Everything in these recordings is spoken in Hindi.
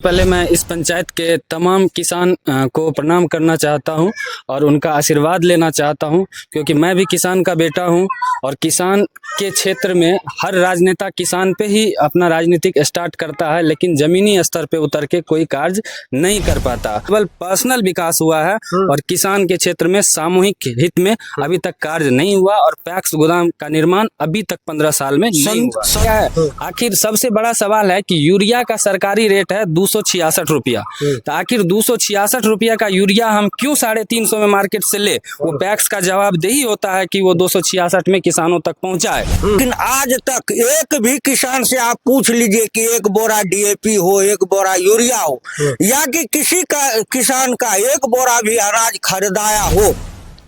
पहले मैं इस पंचायत के तमाम किसान को प्रणाम करना चाहता हूं और उनका आशीर्वाद लेना चाहता हूं, क्योंकि मैं भी किसान का बेटा हूं और किसान के क्षेत्र में हर राजनेता किसान पे ही अपना राजनीतिक स्टार्ट करता है, लेकिन जमीनी स्तर पे उतर के कोई कार्य नहीं कर पाता। केवल पर्सनल विकास हुआ है और किसान के क्षेत्र में सामूहिक हित में अभी तक कार्य नहीं हुआ और पैक्स गोदाम का निर्माण अभी तक 15 साल में नहीं हुआ। क्या है आखिर सबसे बड़ा सवाल है कि यूरिया का सरकारी रेट है 266 रुपया, तो आखिर 266 रुपया का यूरिया हम क्यों 350 में मार्केट से ले? वो पैक्स का जवाबदेही होता है कि वो 266 में किसानों तक पहुंचाए। लेकिन आज तक एक भी किसान से आप पूछ लीजिए कि एक बोरा डीएपी हो, एक बोरा यूरिया हो, या कि किसी का किसान का एक बोरा भी अनाज खरीदाया हो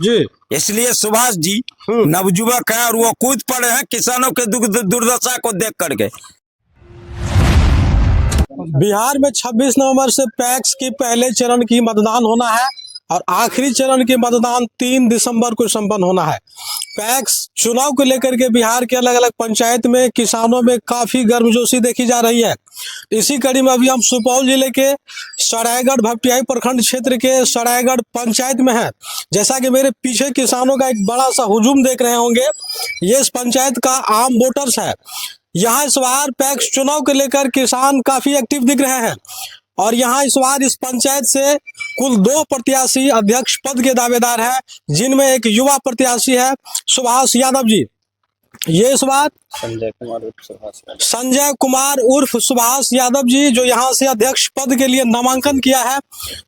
जी। इसलिए सुभाष जी नवयुवक है और वो कूद पड़े हैं किसानों के दुर्दशा को देख करके। बिहार में 26 नवंबर से पैक्स की पहले चरण की मतदान होना है और आखिरी चरण की मतदान 3 दिसंबर को संपन्न होना है। पैक्स चुनाव को लेकर के बिहार के अलग अलग पंचायत में किसानों में काफी गर्मजोशी देखी जा रही है। इसी कड़ी में अभी हम सुपौल जिले के सरायगढ़ भपटियाही प्रखंड क्षेत्र के सरायगढ़ पंचायत में है। जैसा कि मेरे पीछे किसानों का एक बड़ा सा हुजूम देख रहे होंगे, ये इस पंचायत का आम वोटर्स है। यहाँ इस बार पैक्स चुनाव को लेकर किसान काफी एक्टिव दिख रहे हैं और यहाँ इस बार इस पंचायत से कुल 2 प्रत्याशी अध्यक्ष पद के दावेदार हैं, जिनमें एक युवा प्रत्याशी है सुभाष यादव जी। ये इस बार संजय कुमार उर्फ सुभाष यादव जी जो यहाँ से अध्यक्ष पद के लिए नामांकन किया है।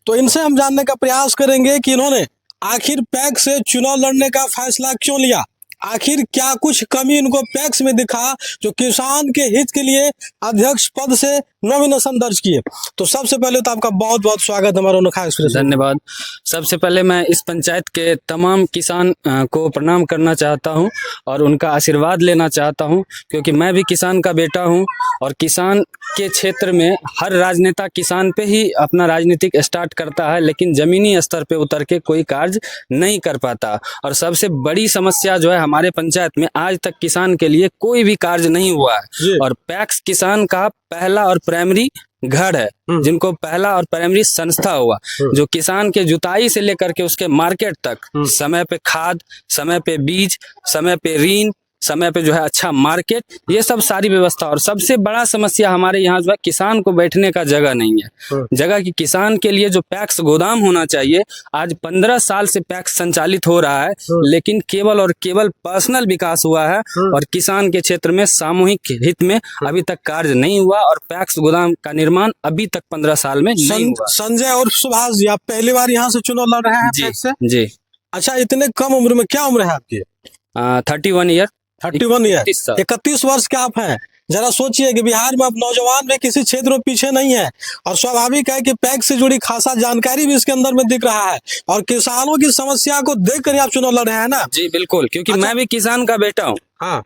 तो इनसे हम जानने का प्रयास करेंगे कि इन्होंने आखिर पैक्स से चुनाव लड़ने का फैसला क्यों लिया, आखिर क्या कुछ कमी इनको पैक्स में दिखा जो किसान के हित के लिए अध्यक्ष पद से नॉमिनेशन दर्ज किए। तो सबसे पहले तो आपका बहुत बहुत स्वागत हमारे अनोखा एक्सप्रेस। धन्यवाद। सबसे पहले मैं इस पंचायत के तमाम किसान को प्रणाम करना चाहता हूं और उनका आशीर्वाद लेना चाहता हूं, क्योंकि मैं भी किसान का बेटा हूं और किसान के क्षेत्र में हर राजनेता किसान पे ही अपना राजनीतिक स्टार्ट करता है, लेकिन जमीनी स्तर पे उतर के कोई कार्य नहीं कर पाता। और सबसे बड़ी समस्या जो है हमारे पंचायत में आज तक किसान के लिए कोई भी कार्य नहीं हुआ है और पैक्स किसान का पहला और प्राइमरी घर है, जिनको पहला और प्राइमरी संस्था हुआ जो किसान के जुताई से लेकर के उसके मार्केट तक समय पे खाद, समय पे बीज, समय पे ऋण, समय पे जो है अच्छा मार्केट, ये सब सारी व्यवस्था। और सबसे बड़ा समस्या हमारे यहाँ जो है किसान को बैठने का जगह नहीं है। जगह की किसान के लिए जो पैक्स गोदाम होना चाहिए, आज 15 साल से पैक्स संचालित हो रहा है, लेकिन केवल और केवल पर्सनल विकास हुआ है और किसान के क्षेत्र में सामूहिक हित में अभी तक कार्य नहीं हुआ और पैक्स गोदाम का निर्माण अभी तक 15 साल में नहीं हुआ। संजय और सुभाष जी, आप पहली बार यहाँ से चुनाव लड़ रहे हैं पैक्स से? जी। अच्छा, इतने कम उम्र में, क्या उम्र है आपकी? 31 ईयर। 31 ईयर, 31 वर्ष के आप हैं। जरा सोचिए कि बिहार में अब नौजवान भी किसी क्षेत्र में पीछे नहीं है और स्वाभाविक है कि पैक्स से जुड़ी खासा जानकारी भी इसके अंदर में दिख रहा है और किसानों की समस्या को देखकर आप चुनाव लड़ रहे हैं ना? जी बिल्कुल, क्योंकि मैं भी किसान का बेटा हूँ। हाँ,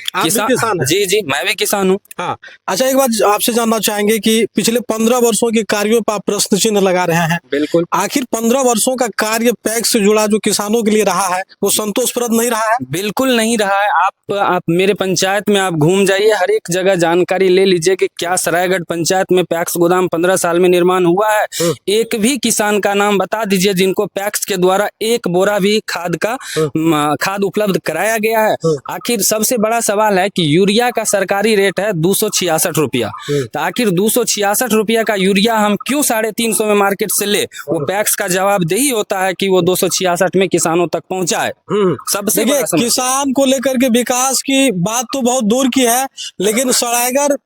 आप भी किसान हैं? जी जी, मैं भी किसान हूँ। हाँ। अच्छा, एक बात आपसे जानना चाहेंगे कि पिछले 15 वर्षों के कार्यों पर आप प्रश्न चिन्ह लगा रहे हैं। बिल्कुल। आखिर 15 वर्षों का कार्य पैक्स से जुड़ा जो किसानों के लिए रहा है वो संतोषप्रद नहीं रहा है? बिल्कुल नहीं रहा है। आप मेरे पंचायत में आप घूम जाइए, हर एक जगह जानकारी ले लीजिए कि क्या सरायगढ़ पंचायत में पैक्स गोदाम 15 साल में निर्माण हुआ है? एक भी किसान का नाम बता दीजिए जिनको पैक्स के द्वारा एक बोरा भी खाद उपलब्ध कराया गया है। आखिर सबसे बड़ा सवाल है कि यूरिया का सरकारी रेट है 266 रुपया, तो आखिर 266 रुपया का यूरिया हम क्यों 350 में मार्केट से ले? वो पैक्स का जवाबदेही होता है कि वो 266 में किसानों तक पहुंचाए। सबसे बड़ा किसान को लेकर के विकास की बात तो बहुत दूर की है, लेकिन सरायगढ़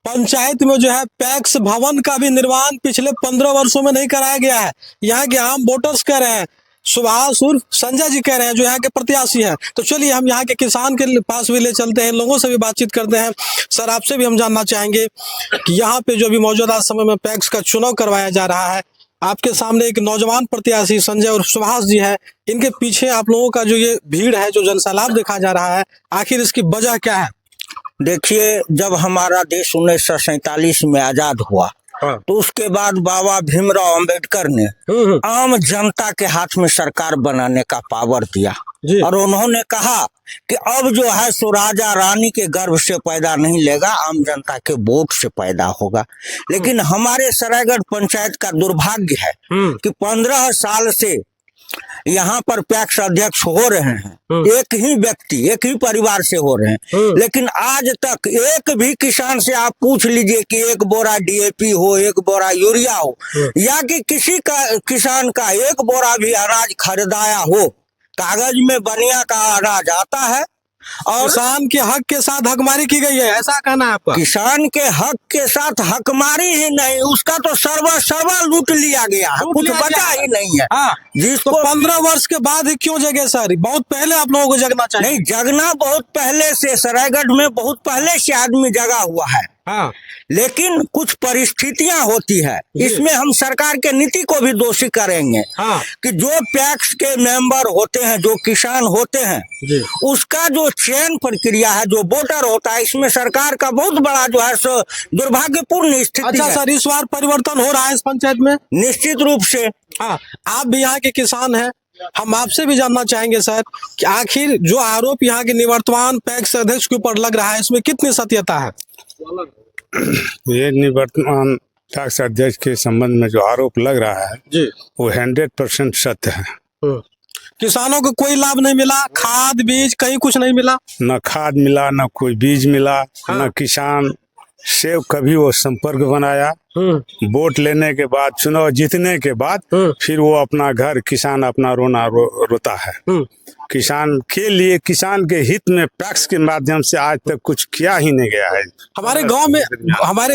पंचायत में जो है पैक्स भवन का भी निर्माण पिछले 15 वर्षों में नहीं कराया गया है। यहाँ के आम वोटर्स कह रहे हैं, सुभाष उर्फ संजय जी कह रहे हैं जो यहाँ के प्रत्याशी हैं। तो चलिए हम यहाँ के किसान के पास भी ले चलते हैं, लोगों से भी बातचीत करते हैं। सर, आपसे भी हम जानना चाहेंगे कि यहाँ पे जो भी मौजूदा समय में पैक्स का चुनाव करवाया जा रहा है, आपके सामने एक नौजवान प्रत्याशी संजय और सुभाष जी है, इनके पीछे आप लोगों का जो ये भीड़ है, जो जनसैलाब देखा जा रहा है, आखिर इसकी वजह क्या है? देखिए, जब हमारा देश 1947 में आजाद हुआ हाँ। तो उसके बाद बाबा भीमराव अंबेडकर ने आम जनता के हाथ में सरकार बनाने का पावर दिया जी। और उन्होंने कहा कि अब जो है सो राजा रानी के गर्भ से पैदा नहीं लेगा, आम जनता के वोट से पैदा होगा। लेकिन हमारे सरायगढ़ पंचायत का दुर्भाग्य है कि 15 साल से यहाँ पर पैक्स अध्यक्ष हो रहे हैं, एक ही व्यक्ति एक ही परिवार से हो रहे हैं, लेकिन आज तक एक भी किसान से आप पूछ लीजिए कि एक बोरा डीएपी हो, एक बोरा यूरिया हो, या कि किसी का किसान का एक बोरा भी अनाज खरीदाया हो। कागज में बनिया का अनाज आता है और किसान के हक के साथ हकमारी की गई है, ऐसा कहना है आपका? किसान के हक के साथ हकमारी ही नहीं, उसका तो सर्वा लूट लिया गया है, कुछ बचा ही नहीं है। हाँ। जिसको तो 15 वर्ष के बाद ही क्यों जगे सर? बहुत पहले आप लोगों को जगना चाहिए। नहीं, जगना बहुत पहले से, सरायगढ़ में बहुत पहले से आदमी जगा हुआ है, हाँ। लेकिन कुछ परिस्थितियां होती है, इसमें हम सरकार के नीति को भी दोषी करेंगे। हाँ। कि जो पैक्स के मेंबर होते हैं, जो किसान होते हैं, उसका जो चयन प्रक्रिया है, जो वोटर होता है, इसमें सरकार का बहुत बड़ा जो है सो दुर्भाग्यपूर्ण स्थिति अच्छा है। सर, इस बार परिवर्तन हो रहा है इस पंचायत में? निश्चित रूप से। हाँ, आप भी यहाँ के किसान हैं, हम आपसे भी जानना चाहेंगे सर कि आखिर जो आरोप यहाँ के निवर्तमान पैक्स अध्यक्ष के ऊपर लग रहा है, इसमें कितनी सत्यता है? ये निवर्तमान पैक्स अध्यक्ष के संबंध में जो आरोप लग रहा है जी, वो 100% सत्य है। किसानों को कोई लाभ नहीं मिला, खाद बीज कहीं कुछ नहीं मिला? न खाद मिला, न कोई बीज मिला, न किसान से कभी वो संपर्क बनाया। वोट लेने के बाद, चुनाव जीतने के बाद फिर वो अपना घर, किसान अपना रोना रोता है। किसान के लिए, किसान के हित में पैक्स के माध्यम से आज तक कुछ किया ही नहीं गया है। हमारे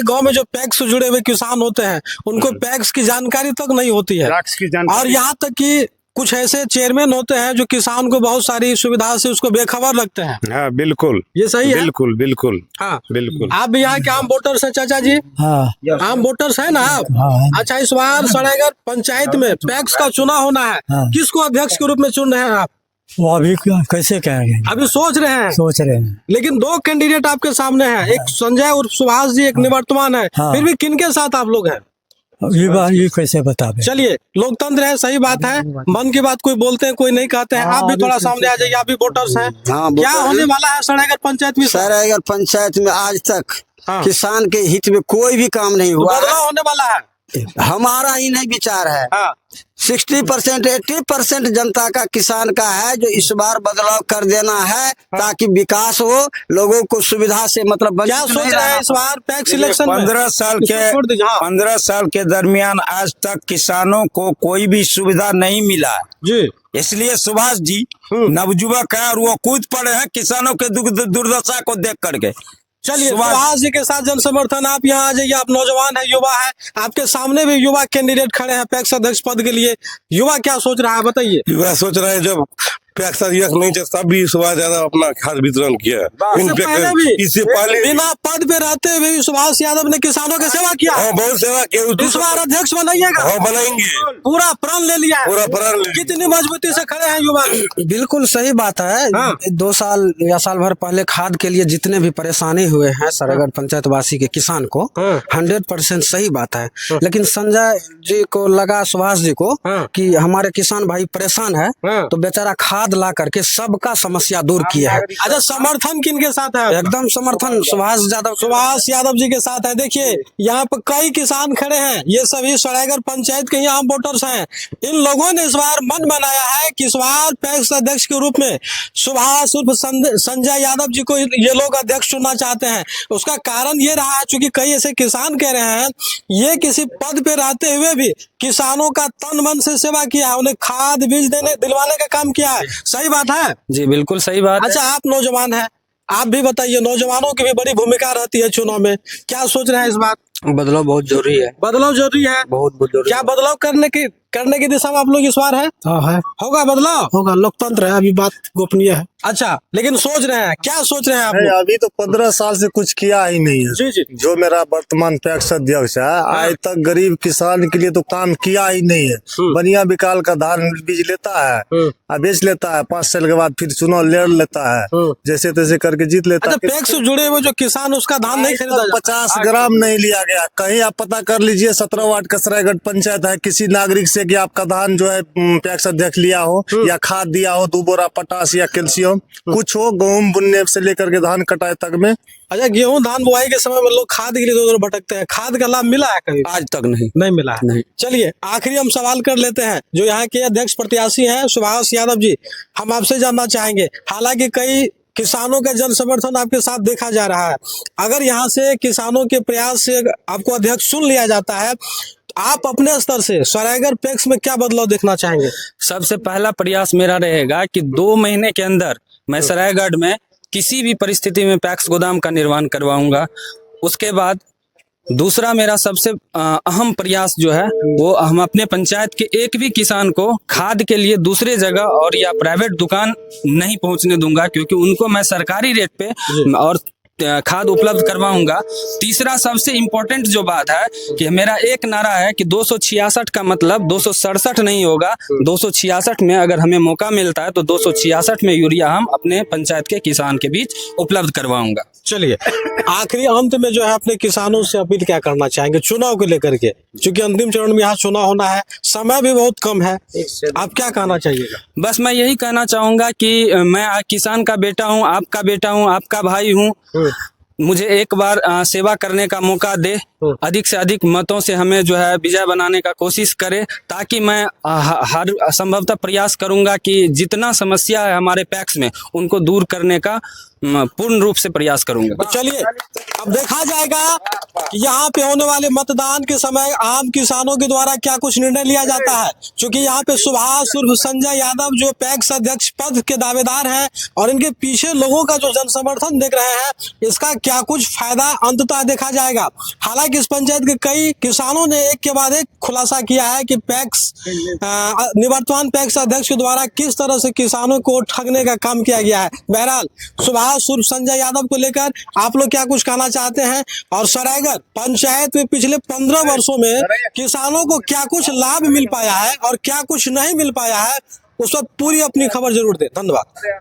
गांव में जो पैक्स से जुड़े हुए किसान होते हैं, उनको पैक्स की जानकारी तक नहीं होती है। पैक्स की जानकारी, और यहाँ तक कि कुछ ऐसे चेयरमैन होते हैं जो किसान को बहुत सारी सुविधा से उसको बेखबर लगते हैं। हाँ बिल्कुल, ये सही है? बिल्कुल बिल्कुल, हाँ बिल्कुल। आप भी यहाँ के आम वोटर्स हैं चाचा जी? हाँ। आम वोटर्स है ना आप? हाँ। अच्छा, इस बार सरायगढ़ पंचायत में पैक्स का चुनाव होना है, हाँ। किसको अध्यक्ष के रूप में चुन रहे हैं आप? वो अभी कैसे कहेंगे? अभी सोच रहे हैं? सोच रहे हैं। लेकिन 2 कैंडिडेट आपके सामने हैं, एक संजय और सुभाष जी, एक निवर्तमान है। हाँ। फिर भी किनके साथ आप लोग हैं? ये कैसे बतावे? चलिए, लोकतंत्र है, सही बात है, मन की बात कोई बोलते हैं, कोई नहीं कहते हैं। आप भी थोड़ा सामने आ जाइए, आप भी वोटर्स हैं। हाँ, क्या होने वाला है सरायगढ़ पंचायत में? सरायगढ़ पंचायत में आज तक हाँ। किसान के हित में कोई भी काम नहीं हुआ है। बदलाव होने वाला है? हमारा ही नहीं विचार है। हाँ। 60% 80% जनता का, किसान का है, जो इस बार बदलाव कर देना है ताकि विकास हो, लोगों को सुविधा से मतलब क्या सोच रहे हैं इस बार पैक्स इलेक्शन में? 15 साल के इसको छोड़ दीजिए। हाँ। 15 साल के दरमियान आज तक किसानों को कोई भी सुविधा नहीं मिला जी, इसलिए सुभाष जी नवयुवक है और वो कूद पड़े हैं किसानों के दुर्दशा को देख करके। चलिए, सुभाष जी के साथ जन समर्थन। आप यहाँ आ जाइए, आप नौजवान है, युवा है, आपके सामने भी युवा कैंडिडेट खड़े हैं पैक्स अध्यक्ष पद के लिए। युवा क्या सोच रहा है, बताइए। युवा सोच रहे हैं जब पैक्स अध्यक्ष नहीं थे तब भी सुभाष यादव अपना खाद वितरण किया। इससे पहले बिना पद पे रहते हुए भी सुभाष यादव ने किसानों की सेवा किया। हाँ, बहुत सेवा किया। इस बार अध्यक्ष बनाइएगा? हाँ, बनाएंगे। पूरा प्रण ले लिया है? पूरा प्रण। कितनी मजबूती से खड़े हैं युवा? बिल्कुल सही बात है। हाँ। 2 साल या साल भर पहले खाद के लिए जितने भी परेशानी हुए हैं सरायगढ़ पंचायत वासी के किसान को, 100% सही बात है। लेकिन संजय जी को लगा, सुभाष जी को, कि हमारे किसान भाई परेशान है, तो बेचारा खाद ला करके सबका समस्या दूर किया है। अच्छा, समर्थन किनके साथ है? एकदम समर्थन सुभाष यादव जी के साथ है। देखिए, यहाँ पर कई किसान खड़े हैं, ये सभी सरायगढ़ पंचायत के ही आम वोटर्स हैं। इन लोगों ने इस बार मन बनाया है कि इस बार पैक्स अध्यक्ष के रूप में सुभाष उर्फ संजय यादव जी को ये लोग अध्यक्ष चुनना चाहते हैं। उसका कारण ये रहा है, चूंकि कई ऐसे किसान कह रहे हैं ये किसी पद पे रहते हुए भी किसानों का तन मन से सेवा किया है, उन्हें खाद बीज दिलवाने का काम किया है। सही बात है? जी बिल्कुल सही बात है। अच्छा, आप नौजवान हैं, आप भी बताइए, नौजवानों की भी बड़ी भूमिका रहती है चुनाव में, क्या सोच रहे हैं इस बात? बदलाव बहुत जरूरी है। बदलाव जरूरी है? बहुत जरूरी। क्या बदलाव करने की दिशा में आप लोग इस बार है? हाँ है, होगा बदलाव? होगा। लोकतंत्र है, अभी बात गोपनीय है। अच्छा, लेकिन सोच रहे हैं, क्या सोच रहे हैं आप नहीं, लोग? अभी तो 15 साल से कुछ किया ही नहीं है। जी जी। जो मेरा वर्तमान पैक्स अध्यक्ष है, आज तक गरीब किसान के लिए तो काम किया ही नहीं है। बनिया बिकाल का धान बीज लेता है और बेच लेता है, 5 साल के बाद फिर चुनाव लड़ लेता है, जैसे तैसे करके जीत लेता अच्छा, है। पैक्स से जुड़े हुए जो किसान उसका धान नहीं खरीदा जाता? 50 ग्राम नहीं लिया गया। कहीं आप पता कर लीजिए, 17 वार्ड का सरायगढ़ पंचायत है, किसी नागरिक से कि आपका धान जो है पैक्स अध्यक्ष लिया हो या खाद दिया हो, 2 बोरा पोटास या कैल्शियम कुछ हो, गेहूं बुनने से लेकर के धान कटाई तक में। अच्छा, गेहूं धान बुआई के समय में लोग खाद के लिए इधर उधर भटकते हैं, खाद का लाभ मिला है कहीं? आज तक नहीं। नहीं मिला है। नहीं। चलिए, आखिरी हम सवाल कर लेते हैं, जो यहाँ के अध्यक्ष प्रत्याशी हैं सुभाष यादव जी, हम आपसे जानना चाहेंगे, हालांकि कई किसानों का जन समर्थन आपके साथ देखा जा रहा है, अगर यहाँ से किसानों के प्रयास से आपको अध्यक्ष चुन लिया जाता है, आप अपने स्तर से सरायगढ़ पैक्स में क्या बदलाव देखना चाहेंगे? सबसे पहला प्रयास मेरा रहेगा कि 2 महीने के अंदर मैं सरायगढ़ में किसी भी परिस्थिति में पैक्स गोदाम का निर्माण करवाऊंगा। उसके बाद दूसरा मेरा सबसे अहम प्रयास जो है वो हम अपने पंचायत के एक भी किसान को खाद के लिए दूसरे जगह और या प्राइवेट दुकान नहीं पहुंचने दूंगा, क्योंकि उनको मैं सरकारी रेट पे और खाद उपलब्ध करवाऊंगा। तीसरा सबसे इम्पोर्टेंट जो बात है कि मेरा एक नारा है कि 266 का मतलब 267 नहीं होगा, 266 में अगर हमें मौका मिलता है तो 266 में यूरिया हम अपने पंचायत के किसान के बीच उपलब्ध करवाऊंगा। चलिए, आखिरी अंत में जो है अपने किसानों से अपील क्या करना चाहेंगे चुनाव को लेकर के, क्योंकि अंतिम चरण में यहाँ चुनाव होना है, समय भी बहुत कम है, आप क्या कहना चाहिएगा? बस मैं यही कहना चाहूंगा कि मैं किसान का बेटा हूं, आपका बेटा हूं, आपका भाई हूं। मुझे एक बार सेवा करने का मौका दे, अधिक से अधिक मतों से हमें जो है विजय बनाने का कोशिश करे, ताकि मैं हर संभवतः प्रयास करूंगा कि जितना समस्या है हमारे पैक्स में उनको दूर करने का पूर्ण रूप से प्रयास करूंगा। तो चलिए, अब देखा जाएगा कि यहाँ पे होने वाले मतदान के समय आम किसानों के द्वारा क्या कुछ निर्णय लिया जाता है, क्योंकि यहाँ पे सुभाष उर्फ संजय यादव जो पैक्स अध्यक्ष पद के दावेदार हैं और इनके पीछे लोगों का जो जन समर्थन देख रहे हैं, इसका क्या कुछ फायदा अंततः देखा जाएगा। हालांकि इस पंचायत के कई किसानों ने एक के बाद एक खुलासा किया है कि पैक्स निवर्तमान पैक्स अध्यक्ष के द्वारा किस तरह से किसानों को ठगने का काम किया गया है। बहरहाल, सुभाष उर्फ संजय यादव को लेकर आप लोग क्या कुछ कहना चाहते हैं, और सरायगढ़ पंचायत में पिछले 15 वर्षों में किसानों को क्या कुछ लाभ मिल पाया है और क्या कुछ नहीं मिल पाया है, उस पर पूरी अपनी खबर जरूर दें। धन्यवाद।